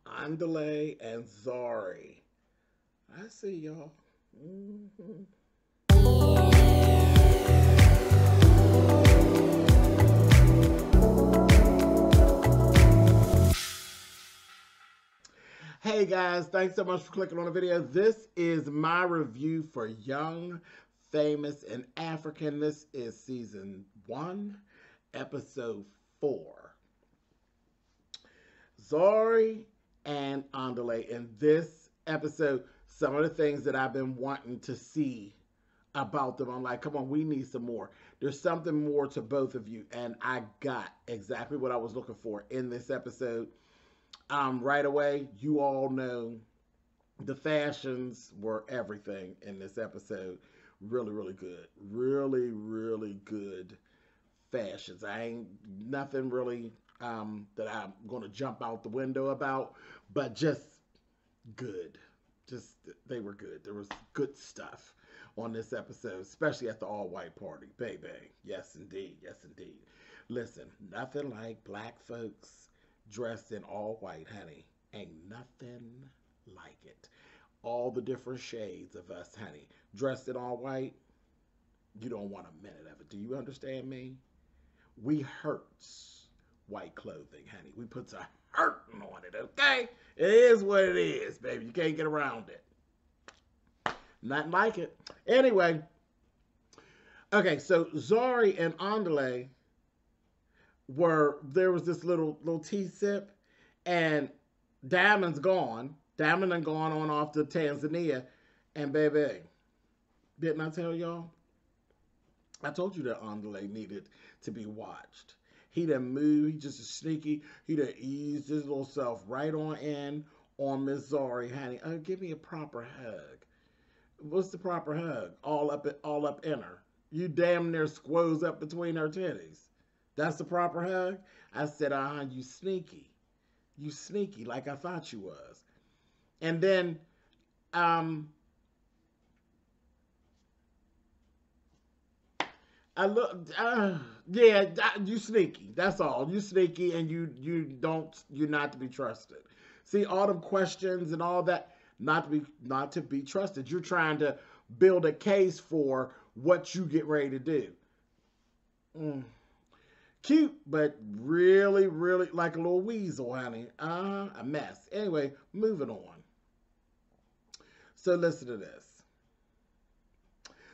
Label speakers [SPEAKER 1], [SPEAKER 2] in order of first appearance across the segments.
[SPEAKER 1] Andale and Zari. I see y'all. Mm-hmm. Hey guys, thanks so much for clicking on the video. This is my review for Young, Famous, and African. This is season 1, episode 4. Zari and Andale. In this episode, some of the things that I've been wanting to see about them, I'm like, come on, we need some more. There's something more to both of you, and I got exactly what I was looking for in this episode. Right away, you all know the fashions were everything in this episode. Really, really good. Really, really good fashions. I ain't nothing really that I'm going to jump out the window about, but just good. Just they were good. There was good stuff on this episode, especially at the all-white party. Baby, yes indeed, yes indeed. Listen, nothing like black folks dressed in all white, honey. Ain't nothing like it. All the different shades of us, honey, dressed in all white. You don't want a minute of it. Do you understand me? We hurts white clothing, honey. We puts a hurting on it, okay? It is what it is, baby. You can't get around it. Nothing like it. Anyway, okay, so Zari and Andale there was this little tea sip, and Diamond's gone. Diamond done gone on off to Tanzania, and baby, didn't I tell y'all? I told you that Andale needed to be watched. He done moved. He just a sneaky. He done eased his little self right on in on Miss Zari, honey. Oh, give me a proper hug. What's the proper hug? All up in her. You damn near squoze up between her titties. That's the proper hug? I said, you sneaky. You sneaky, like I thought you was. And then, I look, yeah, you sneaky. That's all. You sneaky, and you're not to be trusted. See, all them questions and all that, not to be trusted. You're trying to build a case for what you get ready to do. Mm. Cute, but really, really like a little weasel, honey. A mess. Anyway, moving on. So listen to this.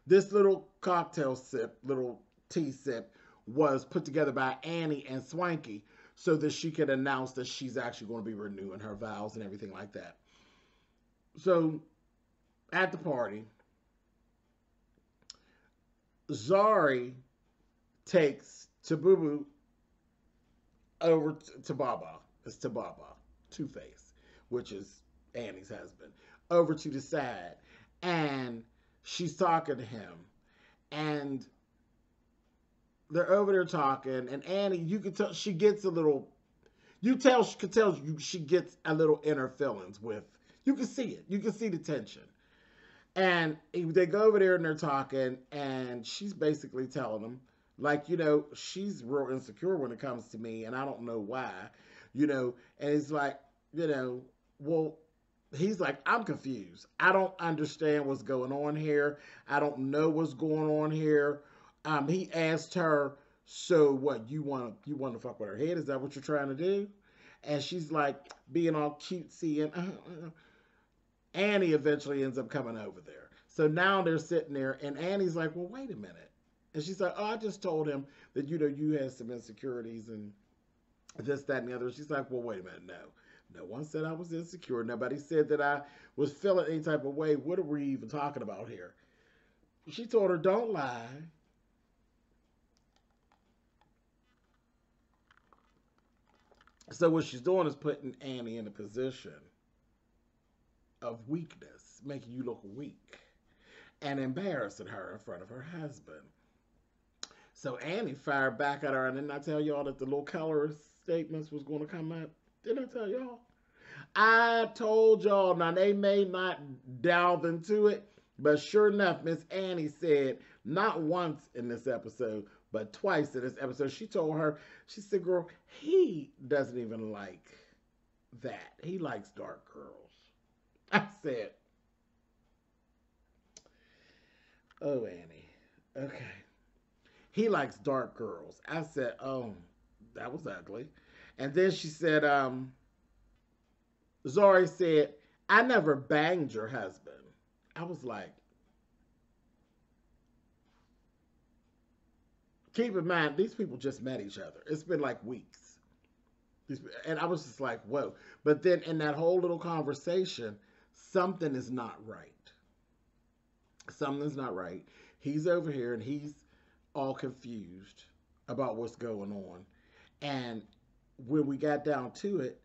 [SPEAKER 1] This little cocktail sip, little tea sip, was put together by Annie and Swanky so that she could announce that she's actually going to be renewing her vows and everything like that. So at the party, Zari takes Tabubu over to Baba. It's to Baba, Two-Face, which is Annie's husband, over to the side. And she's talking to him. And they're over there talking. And Annie, you can tell she gets a little, she gets a little inner feelings with, you can see it. You can see the tension. And they go over there and they're talking. And she's basically telling them, like, she's real insecure when it comes to me, and I don't know why, and it's like, well, he's like, I'm confused. I don't understand what's going on here. I don't know what's going on here. He asked her, so what, you want to fuck with her head? Is that what you're trying to do? And she's like, being all cutesy, and Annie eventually ends up coming over there. So now they're sitting there, and Annie's like, well, wait a minute. And she's like, oh, I just told him that, you had some insecurities and this, that, and the other. She's like, well, wait a minute. No one said I was insecure. Nobody said that I was feeling any type of way. What are we even talking about here? She told her, don't lie. So what she's doing is putting Annie in a position of weakness, making you look weak, and embarrassing her in front of her husband. So Annie fired back at her, and didn't I tell y'all that the little colorist statements was going to come up? Didn't I tell y'all? I told y'all. Now, they may not delve into it, but sure enough, Miss Annie said, not once in this episode, but twice in this episode, she told her, she said, girl, he doesn't even like that. He likes dark girls. I said, oh, Annie. Okay. He likes dark girls. I said, oh, that was ugly. And then she said, Zori said, I never banged your husband. I was like, keep in mind, these people just met each other. It's been like weeks. And I was just like, whoa. But then in that whole little conversation, something is not right. Something's not right. He's over here and he's all confused about what's going on. And when we got down to it,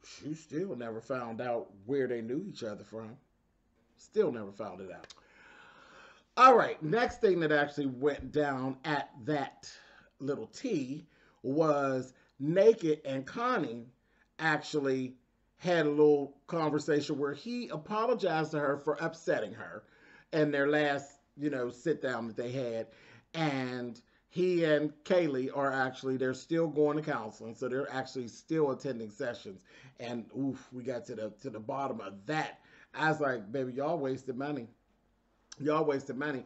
[SPEAKER 1] she still never found out where they knew each other from. Still never found it out. All right, next thing that actually went down at that little tea was Naked and Connie actually had a little conversation where he apologized to her for upsetting her in their last, sit down that they had. And he and Kaylee are actually, they're still going to counseling. So they're actually still attending sessions. And oof, we got to the bottom of that. I was like, baby, y'all wasted money. Y'all wasted money.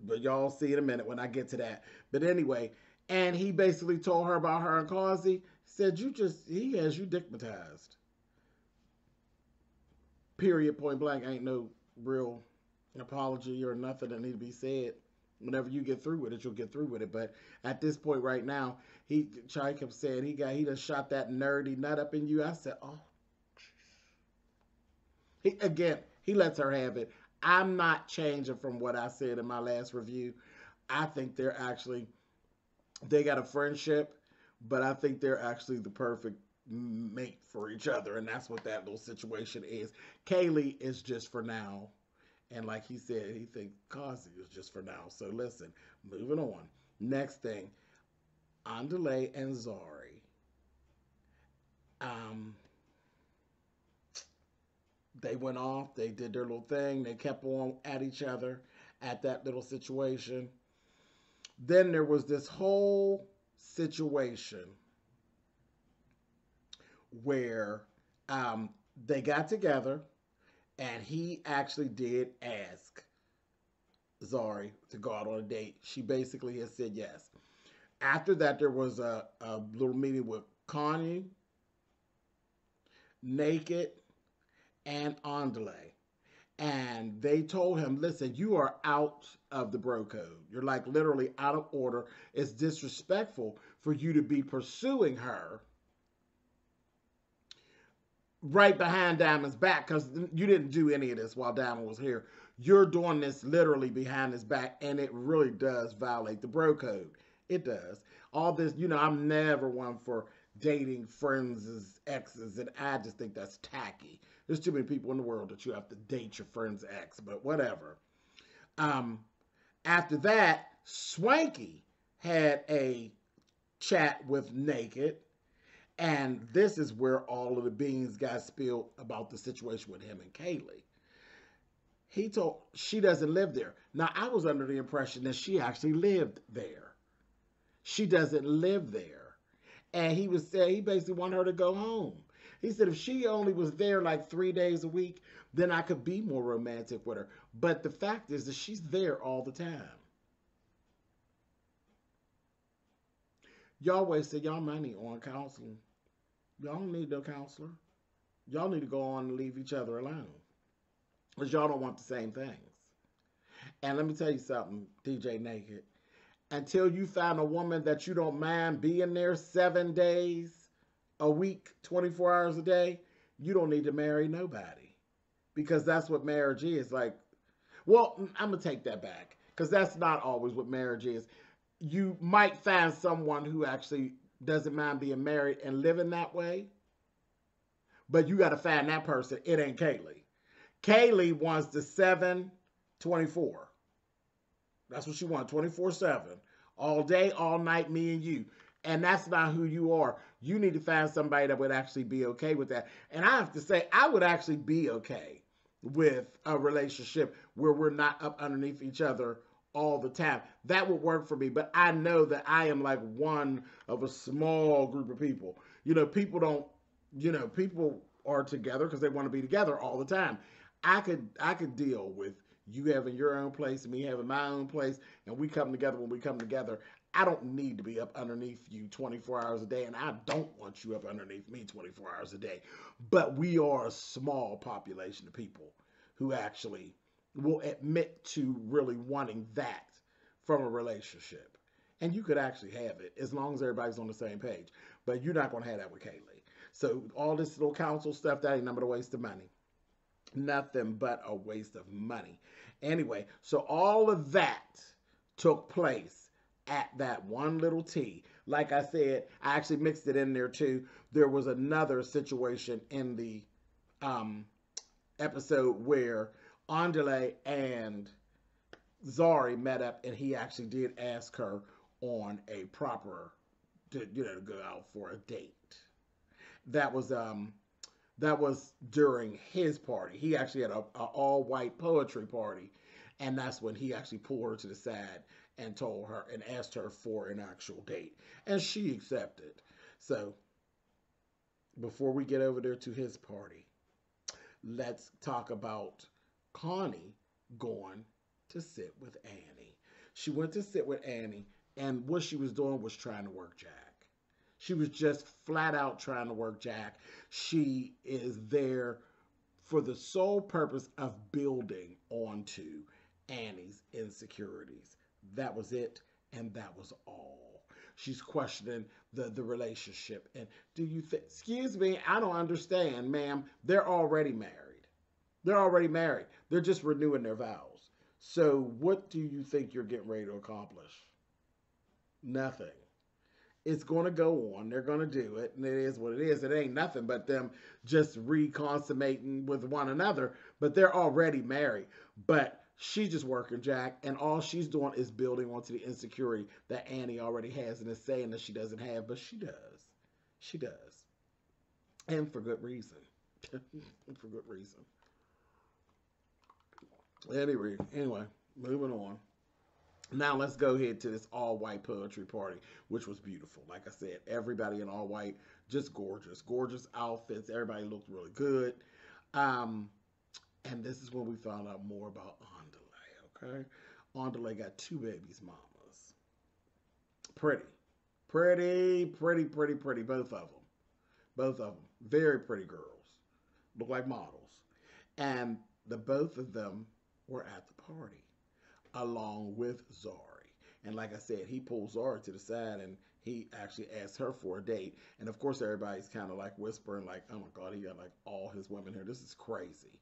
[SPEAKER 1] But y'all see in a minute when I get to that. But anyway, and he basically told her about her and Causey. Said, he has you dickmatized. Period, point blank. Ain't no real apology or nothing that need to be said. Whenever you get through with it, you'll get through with it. But at this point right now, Chai kept saying he done shot that nerdy nut up in you. I said, oh. He lets her have it. I'm not changing from what I said in my last review. I think they got a friendship, but I think they're actually the perfect mate for each other. And that's what that little situation is. Kaylee is just for now. And like he said, he thinks Causey is just for now. So listen, moving on. Next thing, Andale and Zari. They went off. They did their little thing. They kept on at each other at that little situation. Then there was this whole situation where they got together. And he actually did ask Zari to go out on a date. She basically has said yes. After that, there was a little meeting with Connie, Naked, and Andale. And they told him, listen, you are out of the bro code. You're like literally out of order. It's disrespectful for you to be pursuing her right behind Diamond's back, because you didn't do any of this while Diamond was here. You're doing this literally behind his back, and it really does violate the bro code. It does. All this, I'm never one for dating friends as exes, and I just think that's tacky. There's too many people in the world that you have to date your friend's ex, but whatever. After that, Swanky had a chat with Naked. And this is where all of the beans got spilled about the situation with him and Kaylee. He told she doesn't live there. Now, I was under the impression that she actually lived there. She doesn't live there. And he basically wanted her to go home. He said if she only was there like 3 days a week, then I could be more romantic with her. But the fact is that she's there all the time. Y'all wasted y'all money on counseling. Y'all don't need no counselor. Y'all need to go on and leave each other alone. Because y'all don't want the same things. And let me tell you something, DJ Naked. Until you find a woman that you don't mind being there 7 days a week, 24 hours a day, you don't need to marry nobody. Because that's what marriage is. Like, well, I'm going to take that back. Because that's not always what marriage is. You might find someone who actually doesn't mind being married and living that way. But you got to find that person. It ain't Kaylee. Kaylee wants the 7/24. That's what she wants, 24/7. All day, all night, me and you. And that's not who you are. You need to find somebody that would actually be okay with that. And I have to say, I would actually be okay with a relationship where we're not up underneath each other all the time. That would work for me. But I know that I am like one of a small group of people. People don't You know, people are together because they want to be together all the time. I could deal with you having your own place and me having my own place, and we come together when we come together. I don't need to be up underneath you 24 hours a day, and I don't want you up underneath me 24 hours a day. But we are a small population of people who actually will admit to really wanting that from a relationship. And you could actually have it as long as everybody's on the same page. But you're not going to have that with Kaylee. So all this little council stuff, that ain't nothing but a waste of money. Nothing but a waste of money. Anyway, so all of that took place at that one little tea. Like I said, I actually mixed it in there too. There was another situation in the episode where Andale and Zari met up, and he actually did ask her on a proper, to go out for a date. That was during his party. He actually had a all white poetry party, and that's when he actually pulled her to the side and told her and asked her for an actual date, and she accepted. So before we get over there to his party, let's talk about Connie going to sit with Annie. She went to sit with Annie, and what she was doing was trying to work Jack. She was just flat out trying to work Jack. She is there for the sole purpose of building onto Annie's insecurities. That was it, and that was all. She's questioning the relationship. And do you think, excuse me, I don't understand, ma'am. They're already married. They're already married. They're just renewing their vows. So what do you think you're getting ready to accomplish? Nothing. It's going to go on. They're going to do it, and it is what it is. It ain't nothing but them just reconsummating with one another, but they're already married. But she's just working Jack, and all she's doing is building onto the insecurity that Annie already has and is saying that she doesn't have, but she does. She does. And for good reason. For good reason. Anyway, moving on. Now let's go ahead to this all-white poetry party, which was beautiful. Like I said, everybody in all white, just gorgeous. Gorgeous outfits. Everybody looked really good. And this is when we found out more about Andale, okay? Andale got 2 babies mamas. Pretty. Pretty, both of them. Both of them. Very pretty girls. Look like models. And the both of them were at the party, along with Zari. And like I said, he pulled Zari to the side and he actually asked her for a date. And of course, everybody's kind of like whispering, like, oh my God, he got like all his women here. This is crazy.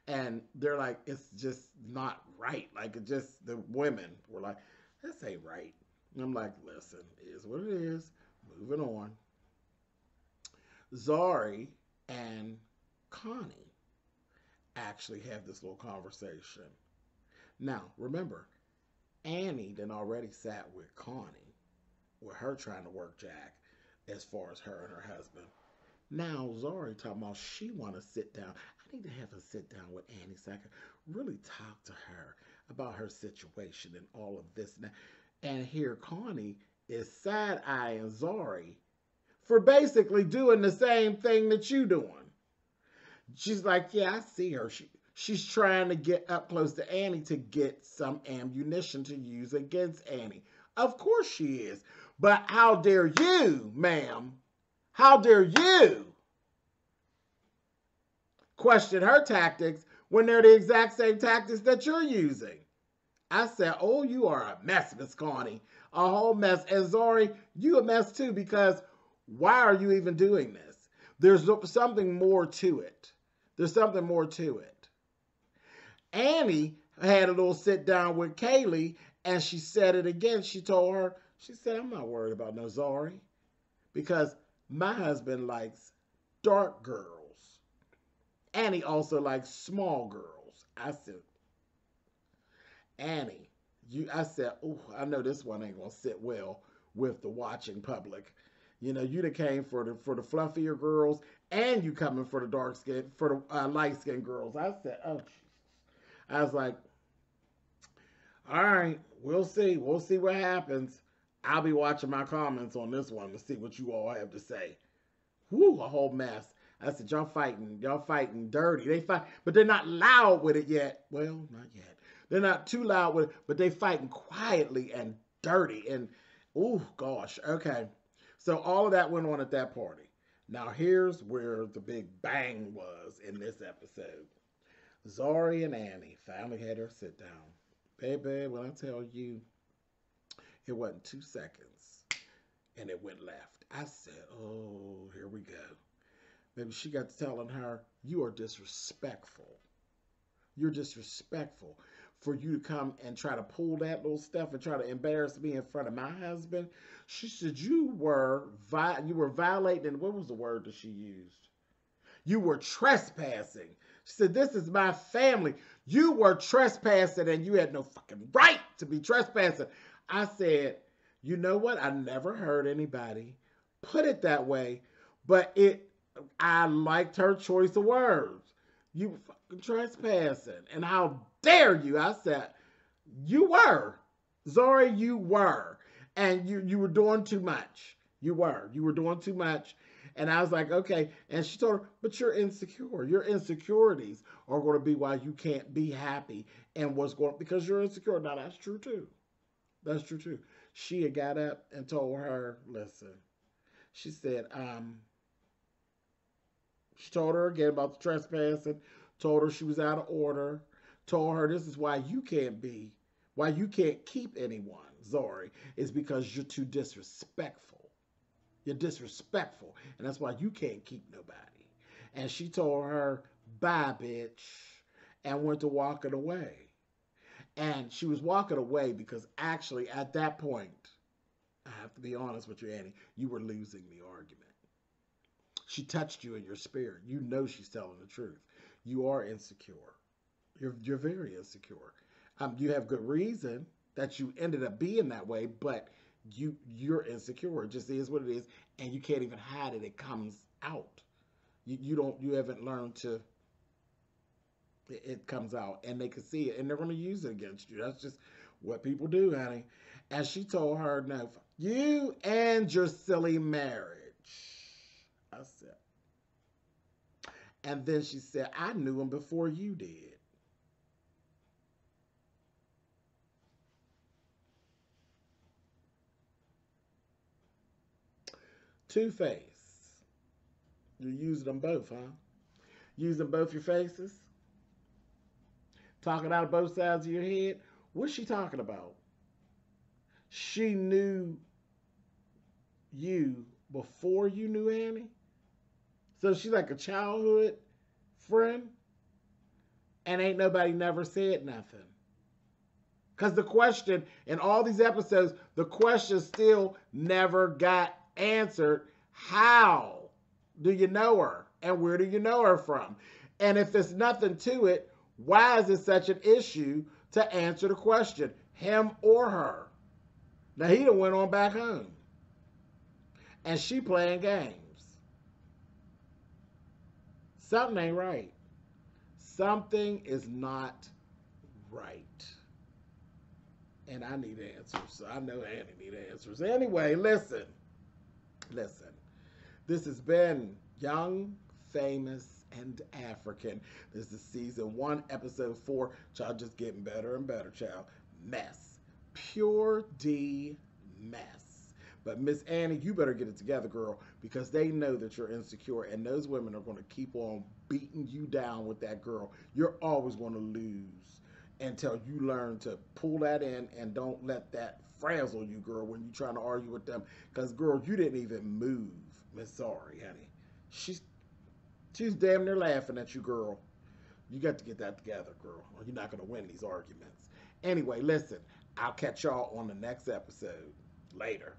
[SPEAKER 1] And they're like, it's just not right. Like, it just, the women were like, this ain't right. And I'm like, listen, it is what it is. Moving on. Zari and Connie actually have this little conversation. Now, remember, Annie then already sat with Connie, with her trying to work Jack as far as her and her husband. Now, Zari talking about she want to sit down. I need to have a sit down with Annie so I can really talk to her about her situation and all of this. And here Connie is side-eyeing Zari for basically doing the same thing that you doing. She's like, yeah, I see her. She's trying to get up close to Annie to get some ammunition to use against Annie. Of course she is. But how dare you, ma'am? How dare you question her tactics when they're the exact same tactics that you're using? I said, oh, you are a mess, Miss Connie. A whole mess. And Zari, you a mess too, because why are you even doing this? There's something more to it. There's something more to it. Annie had a little sit down with Kaylee, and she said it again. She told her, she said, I'm not worried about no Zari, because my husband likes dark girls. Annie also likes small girls. I said, Annie, I said, oh, I know this one ain't gonna sit well with the watching public. You know, you done came for the fluffier girls, and you coming for the dark skin, for the light skinned girls. I said, oh, Jesus. I was like, all right, we'll see. We'll see what happens. I'll be watching my comments on this one to see what you all have to say. Whoo, a whole mess. I said, y'all fighting dirty. They fight, but they're not loud with it yet. Well, not yet. They're not too loud with it, but they fighting quietly and dirty. And, oh, gosh, okay. So all of that went on at that party. Now, here's where the big bang was in this episode. Zari and Annie finally had her sit down. Baby, when I tell you, it wasn't 2 seconds, and it went left. I said, oh, here we go. Maybe she got to telling her, you are disrespectful. You're disrespectful for you to come and try to pull that little stuff and try to embarrass me in front of my husband. She said, you were violating, and what was the word that she used? You were trespassing. She said, this is my family. You were trespassing, and you had no fucking right to be trespassing. I said, you know what? I never heard anybody put it that way, but I liked her choice of words. You were fucking trespassing. And how dare you? I said, you were. Zari, you were. And you were doing too much. You were. You were doing too much. And I was like, okay. And she told her, but you're insecure. Your insecurities are going to be why you can't be happy and what's going on, because you're insecure. Now, that's true, too. That's true, too. She had got up and told her, listen, she said, she told her again about the trespassing, told her she was out of order, told her this is why you can't keep anyone, Zari, is because you're too disrespectful. You're disrespectful, and that's why you can't keep nobody. And she told her, bye, bitch, and went to walking away. And she was walking away because actually at that point, I have to be honest with you, Annie, you were losing the argument. She touched you in your spirit. You know she's telling the truth. You are insecure. You're very insecure. You have good reason that you ended up being that way, but you're insecure. It just is what it is, and you can't even hide it. It comes out. You haven't learned to. It comes out, and they can see it, and they're going to use it against you. That's just what people do, honey. And she told her, no, you and your silly marriage. I said. And then she said, I knew him before you did. Two-Face. You're using them both, huh? Using both your faces? Talking out of both sides of your head? What's she talking about? She knew you before you knew Annie? So she's like a childhood friend? And ain't nobody never said nothing. Because the question, in all these episodes, the question still never got answered. How do you know her? And where do you know her from? And if there's nothing to it, why is it such an issue to answer the question? Him or her? Now, he done went on back home. And she playing games. Something ain't right. Something is not right. And I need answers. I know Annie need answers. Anyway, listen. This has been Young, Famous, and African. This is season 1, episode 4. Child, just getting better and better, child. Mess. Pure D mess. But Miss Annie, you better get it together, girl, because they know that you're insecure, and those women are going to keep on beating you down with that girl. You're always going to lose until you learn to pull that in and don't let that frazzle you, girl, when you're trying to argue with them. Because, girl, you didn't even move, Miss Zari, honey. She's damn near laughing at you, girl. You got to get that together, girl, or you're not going to win these arguments. Anyway, listen, I'll catch y'all on the next episode. Later.